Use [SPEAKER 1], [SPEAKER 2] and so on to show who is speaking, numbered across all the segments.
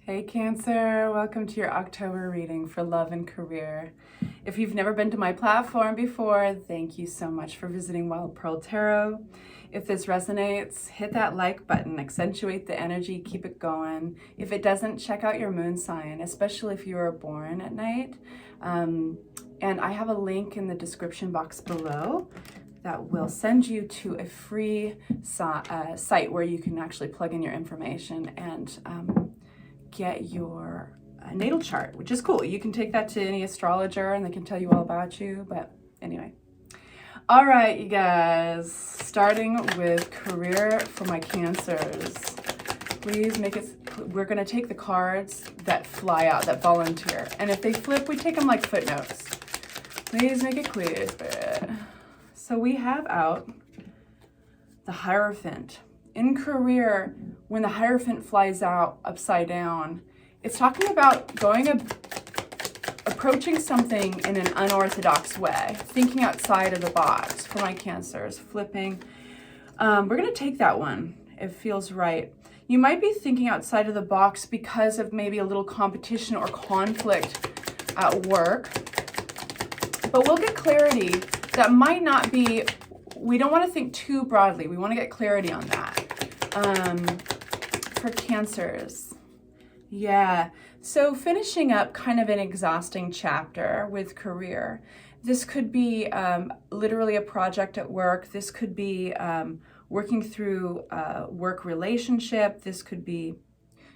[SPEAKER 1] Hey Cancer, welcome to your October reading for love and career. If you've never been to my platform before, thank you so much for visiting Wild Pearl Tarot. If this resonates, hit that like button, accentuate the energy, keep it going. If it doesn't, check out your moon sign, especially if you were born at night. And I have a link in the description box below that will send you to a free site where you can actually plug in your information and get your natal chart, which is cool. You can take that to any astrologer and they can tell you all about you. But anyway, all right, you guys, starting with career for my Cancers. Please make it, we're going to take the cards that fly out, that volunteer. And if they flip, we take them like footnotes. Please make it clear, Spirit. So we have out the Hierophant. In career, when the Hierophant flies out upside down, it's talking about approaching something in an unorthodox way, thinking outside of the box for my Cancers, flipping. We're going to take that one. It feels right. You might be thinking outside of the box because of maybe a little competition or conflict at work, but we'll get clarity. That might not be, we don't want to think too broadly. We want to get clarity on that. For Cancers. Yeah. So finishing up kind of an exhausting chapter with career. This could be literally a project at work. This could be working through a work relationship. This could be,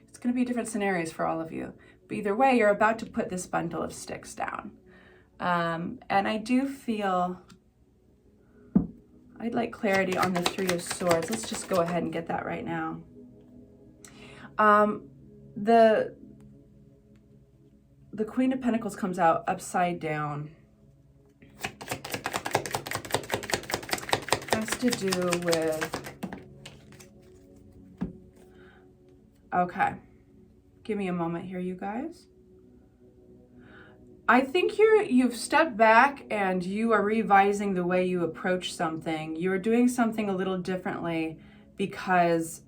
[SPEAKER 1] it's going to be different scenarios for all of you. But either way, you're about to put this bundle of sticks down. And I do feel I'd like clarity on the Three of Swords. Let's just go ahead and get that right now. The Queen of Pentacles comes out upside down. Has to do with, okay, give me a moment here, you guys. I think you've stepped back and you are revising the way you approach something. You're doing something a little differently because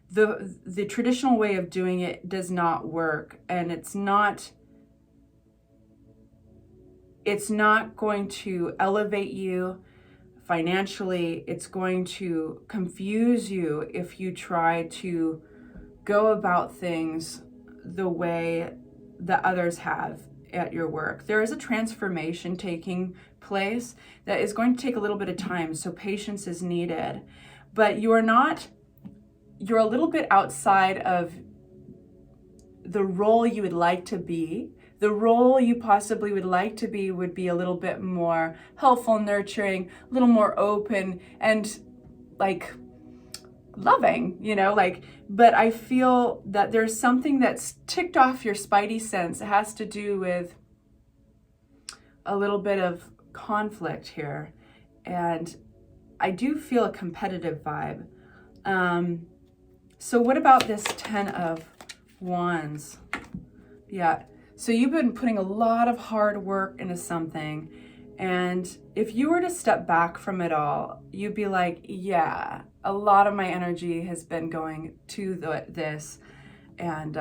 [SPEAKER 1] the traditional way of doing it does not work, and it's not going to elevate you financially. It's going to confuse you if you try to go about things the way that others have at your work. There is a transformation taking place that is going to take a little bit of time, so patience is needed. But you're a little bit outside of the role you would like to be. The role you possibly would like to be would be a little bit more helpful, nurturing, a little more open, and like loving, but I feel that there's something that's ticked off your spidey sense. It has to do with a little bit of conflict here. And I do feel a competitive vibe. So what about this Ten of Wands? Yeah, so you've been putting a lot of hard work into something. And if you were to step back from it all, you'd be like, yeah, a lot of my energy has been going to this. And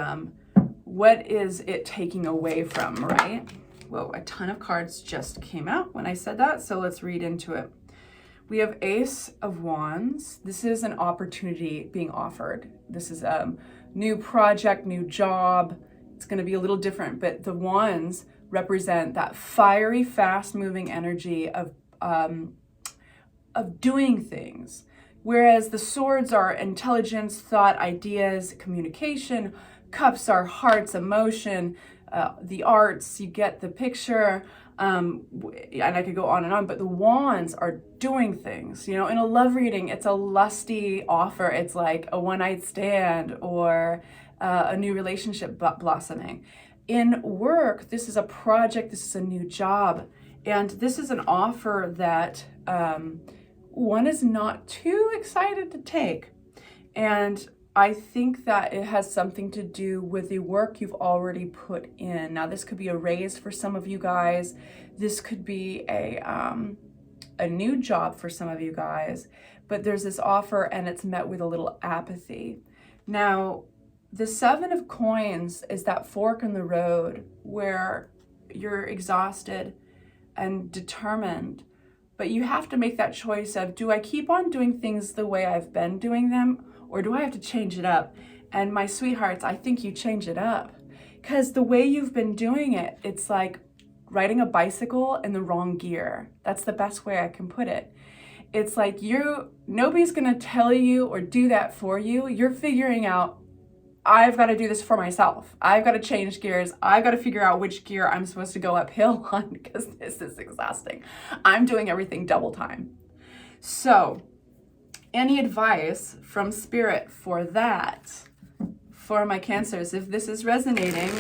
[SPEAKER 1] what is it taking away from, right? Whoa, a ton of cards just came out when I said that. So let's read into it. We have Ace of Wands. This is an opportunity being offered. This is a new project, new job. It's going to be a little different, but the Wands represent that fiery, fast-moving energy of doing things, whereas the Swords are intelligence, thought, ideas, communication. Cups are hearts, emotion, the arts. You get the picture, and I could go on and on. But the Wands are doing things. In a love reading, it's a lusty offer. It's like a one-night stand or a new relationship blossoming. In work, this is a project, this is a new job, and this is an offer that one is not too excited to take. And I think that it has something to do with the work you've already put in. Now, this could be a raise for some of you guys. This could be a new job for some of you guys, but there's this offer and it's met with a little apathy. Now, the Seven of Coins is that fork in the road where you're exhausted and determined, but you have to make that choice of, do I keep on doing things the way I've been doing them, or do I have to change it up? And my sweethearts, I think you change it up, because the way you've been doing it, it's like riding a bicycle in the wrong gear. That's the best way I can put it. It's like nobody's gonna tell you or do that for you. You're figuring out, I've got to do this for myself. I've got to change gears. I've got to figure out which gear I'm supposed to go uphill on, because this is exhausting. I'm doing everything double time. So, any advice from Spirit for that, for my Cancers? If this is resonating,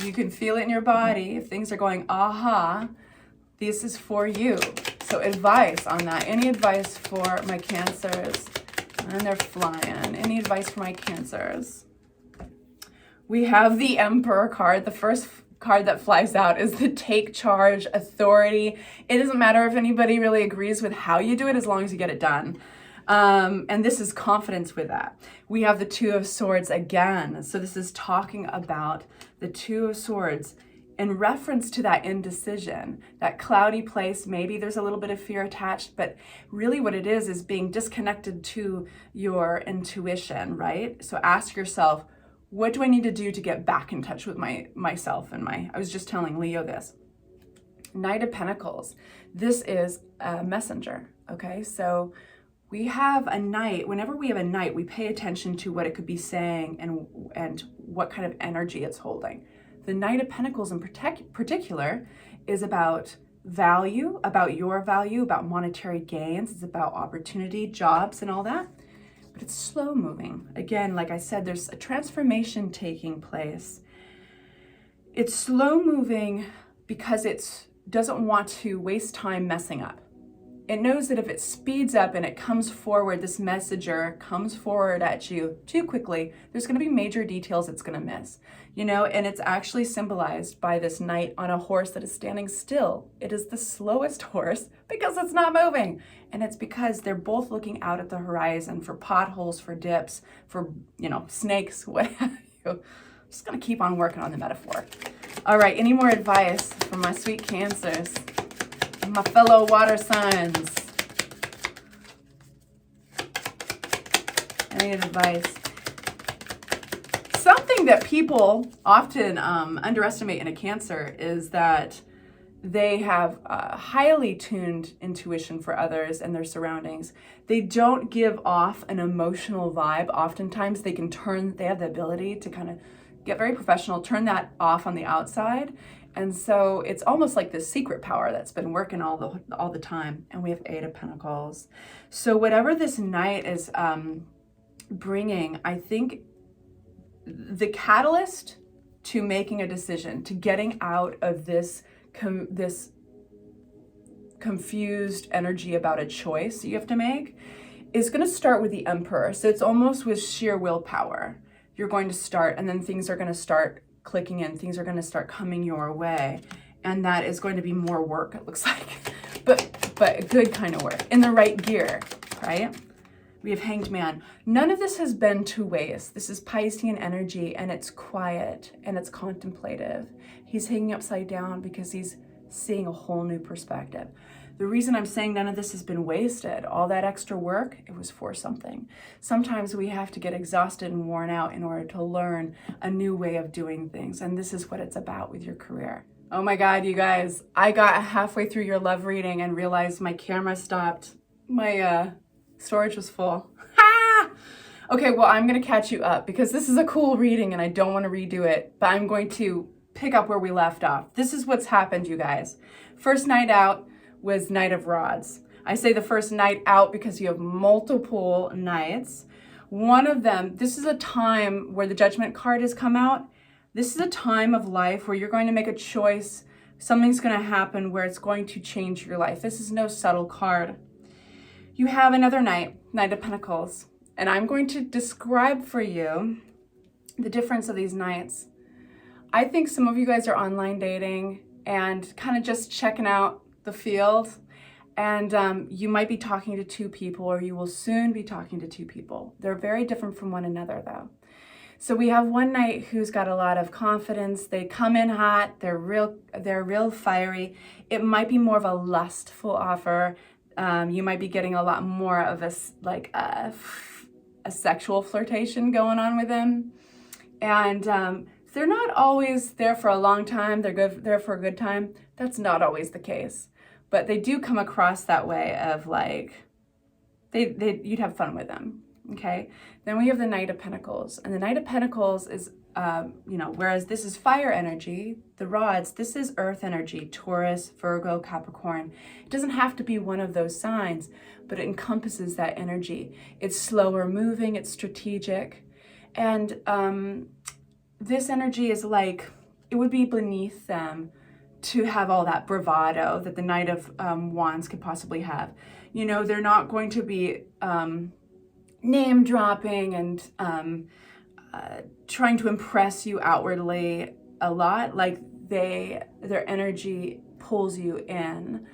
[SPEAKER 1] you can feel it in your body. If things are going, aha, this is for you. So advice on that. Any advice for my Cancers? And they're flying. Any advice for my Cancers? We have the Emperor card. The first card that flies out is the take charge, authority. It doesn't matter if anybody really agrees with how you do it, as long as you get it done. And this is confidence with that. We have the Two of Swords again. So this is talking about the Two of Swords in reference to that indecision, that cloudy place. Maybe there's a little bit of fear attached, but really what it is being disconnected to your intuition, right? So ask yourself, what do I need to do to get back in touch with myself and I was just telling Leo this. Knight of Pentacles. This is a messenger, okay? So we have a knight. Whenever we have a knight, we pay attention to what it could be saying and what kind of energy it's holding. The Knight of Pentacles in particular is about value, about your value, about monetary gains. It's about opportunity, jobs, and all that. But it's slow moving. Again, like I said, there's a transformation taking place. It's slow moving because it doesn't want to waste time messing up. It knows that if it speeds up and it comes forward, this messenger comes forward at you too quickly, there's going to be major details it's going to miss, you know, and it's actually symbolized by this knight on a horse that is standing still. It is the slowest horse because it's not moving. And it's because they're both looking out at the horizon for potholes, for dips, for, you know, snakes, what have you. I'm just going to keep on working on the metaphor. All right, any more advice from my sweet Cancers? My fellow water signs. Any advice? Something that people often underestimate in a Cancer is that they have highly tuned intuition for others and their surroundings. They don't give off an emotional vibe. Oftentimes they have the ability to kind of get very professional, turn that off on the outside. And so it's almost like this secret power that's been working all the time. And we have Eight of Pentacles. So whatever this knight is bringing, I think the catalyst to making a decision, to getting out of this confused energy about a choice you have to make, is going to start with the Emperor. So it's almost with sheer willpower. You're going to start, and then things are going to start clicking in, things are going to start coming your way, and that is going to be more work, it looks like, but a good kind of work in the right gear, right? We have Hanged Man. None of this has been to waste. This is Piscean energy, and it's quiet and it's contemplative. He's hanging upside down because he's seeing a whole new perspective. The reason I'm saying none of this has been wasted, all that extra work, it was for something. Sometimes we have to get exhausted and worn out in order to learn a new way of doing things. And this is what it's about with your career. Oh my God, you guys, I got halfway through your love reading and realized my camera stopped. My storage was full. Ha! Okay, well, I'm gonna catch you up because this is a cool reading and I don't wanna redo it, but I'm going to pick up where we left off. This is what's happened, you guys. First night out was Knight of Rods. I say the first night out because you have multiple knights. One of them, this is a time where the Judgment card has come out. This is a time of life where you're going to make a choice. Something's going to happen where it's going to change your life. This is no subtle card. You have another knight, Knight of Pentacles. And I'm going to describe for you the difference of these knights. I think some of you guys are online dating and kind of just checking out the field, and you might be talking to two people, or you will soon be talking to two people. They're very different from one another though. So we have one Knight who's got a lot of confidence. They come in hot. They're real fiery. It might be more of a lustful offer. You might be getting a lot more of a sexual flirtation going on with them. And they're not always there for a long time. They're there for a good time. That's not always the case. But they do come across that way of like, you'd have fun with them, okay? Then we have the Knight of Pentacles. And the Knight of Pentacles is, whereas this is fire energy, the rods, this is earth energy, Taurus, Virgo, Capricorn. It doesn't have to be one of those signs, but it encompasses that energy. It's slower moving, it's strategic. And this energy is like, it would be beneath them to have all that bravado that the Knight of Wands could possibly have. You know, they're not going to be name dropping and trying to impress you outwardly a lot. Like their energy pulls you in.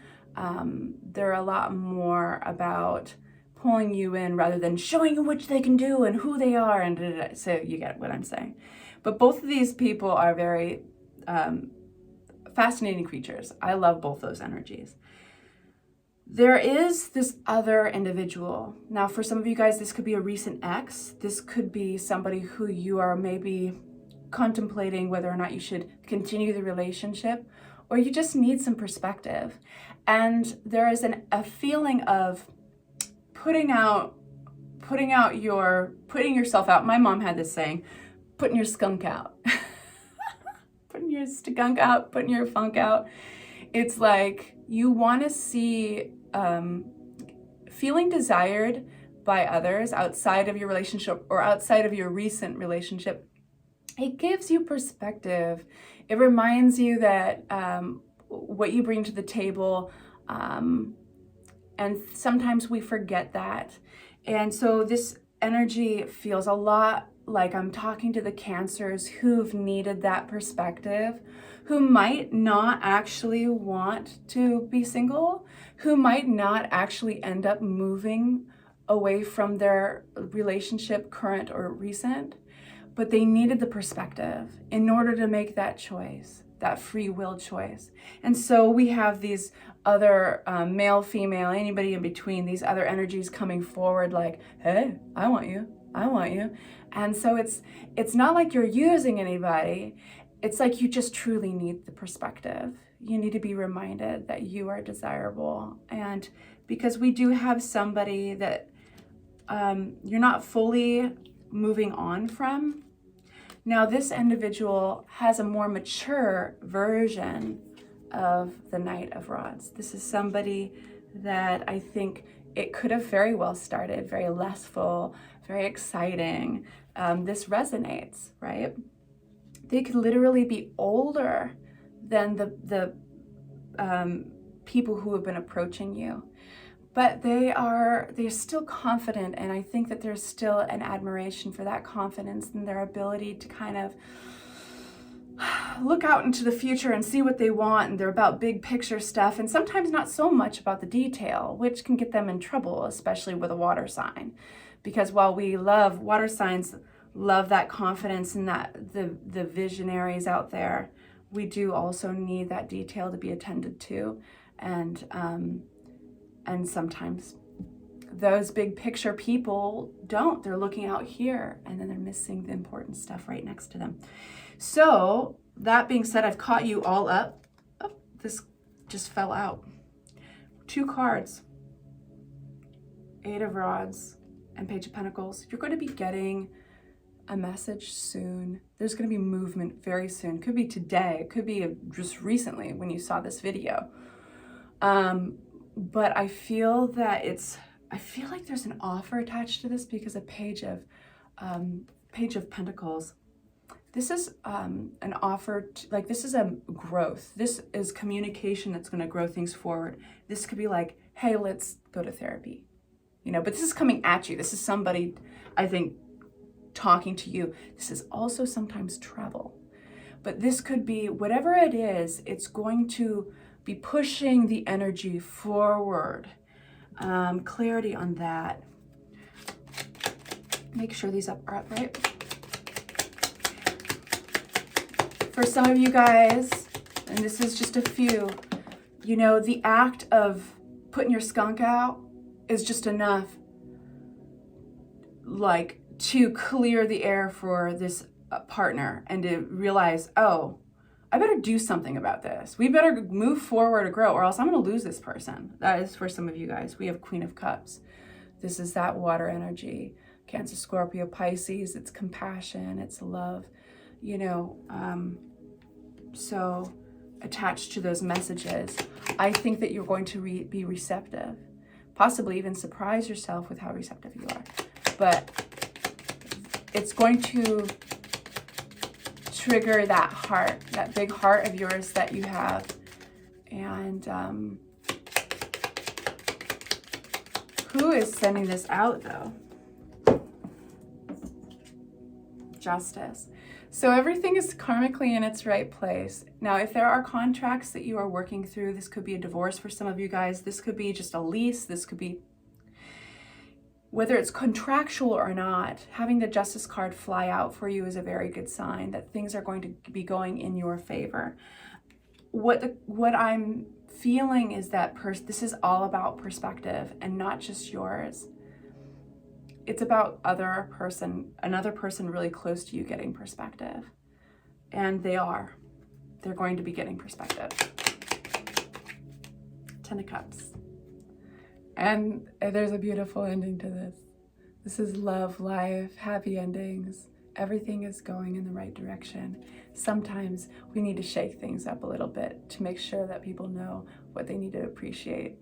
[SPEAKER 1] They're a lot more about pulling you in rather than showing you what they can do and who they are. And so you get what I'm saying. But both of these people are very fascinating creatures. I love both those energies. There is this other individual. Now, for some of you guys, this could be a recent ex. This could be somebody who you are maybe contemplating whether or not you should continue the relationship, or you just need some perspective. And there is a feeling of putting yourself out. My mom had this saying, putting your skunk out. Putting your skunk out, putting your funk out. It's like you want to see feeling desired by others outside of your relationship or outside of your recent relationship. It gives you perspective. It reminds you that what you bring to the table, and sometimes we forget that. And so this energy feels a lot like I'm talking to the Cancers who've needed that perspective, who might not actually want to be single, who might not actually end up moving away from their relationship, current or recent, but they needed the perspective in order to make that choice, that free will choice. And so we have these other male, female, anybody in between, these other energies coming forward like, hey, I want you. I want you. And so it's not like you're using anybody. It's like you just truly need the perspective. You need to be reminded that you are desirable. And because we do have somebody that you're not fully moving on from. Now, this individual has a more mature version of the Knight of Rods. This is somebody that I think it could have very well started very lustful, very exciting. This resonates, right? They could literally be older than the people who have been approaching you, but they're still confident, and I think that there's still an admiration for that confidence and their ability to kind of look out into the future and see what they want, and they're about big picture stuff, and sometimes not so much about the detail, which can get them in trouble, especially with a water sign. Because while we love water signs, love that confidence and that the visionaries out there, we do also need that detail to be attended to, and sometimes those big picture people don't. They're looking out here and then they're missing the important stuff right next to them. So that being said, I've caught you all up. Oh, this just fell out. 2 cards, 8 of Rods and Page of Pentacles. You're going to be getting a message soon. There's going to be movement very soon. Could be today. It could be just recently when you saw this video. But I feel like there's an offer attached to this because of Page of Pentacles. This is an offer, this is a growth. This is communication that's going to grow things forward. This could be like, hey, let's go to therapy. But this is coming at you. This is somebody, I think, talking to you. This is also sometimes travel. But this could be, whatever it is, it's going to be pushing the energy forward. Clarity on that. Make sure these are upright. For some of you guys, and this is just a few, you know, the act of putting your skunk out is just enough, like, to clear the air for this partner and to realize, oh, I better do something about this. We better move forward or grow, or else I'm going to lose this person. That is for some of you guys. We have Queen of Cups. This is that water energy. Cancer, Scorpio, Pisces. It's compassion. It's love. You know, so attached to those messages, I think that you're going to be receptive. Possibly even surprise yourself with how receptive you are. But it's going to trigger that heart, that big heart of yours that you have. And who is sending this out, though? Justice. So everything is karmically in its right place. Now, if there are contracts that you are working through, this could be a divorce for some of you guys. This could be just a lease. This could be, whether it's contractual or not, having the Justice card fly out for you is a very good sign that things are going to be going in your favor. What I'm feeling is that this is all about perspective and not just yours. It's about another person really close to you getting perspective. And they're going to be getting perspective. 10 of Cups. And there's a beautiful ending to this. This is love, life, happy endings. Everything is going in the right direction. Sometimes we need to shake things up a little bit to make sure that people know what they need to appreciate,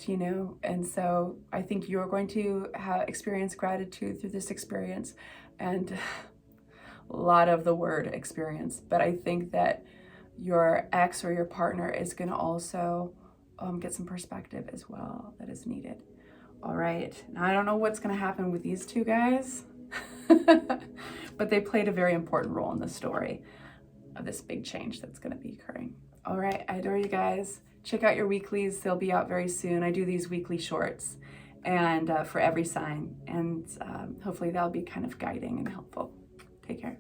[SPEAKER 1] you know? And so I think you're going to experience gratitude through this experience, and a lot of the word experience. But I think that your ex or your partner is going to also get some perspective as well that is needed. All right. Now, I don't know what's going to happen with these two guys, but they played a very important role in the story of this big change that's going to be occurring. All right. I adore you guys. Check out your weeklies. They'll be out very soon. I do these weekly shorts and for every sign, and hopefully that'll be kind of guiding and helpful. Take care.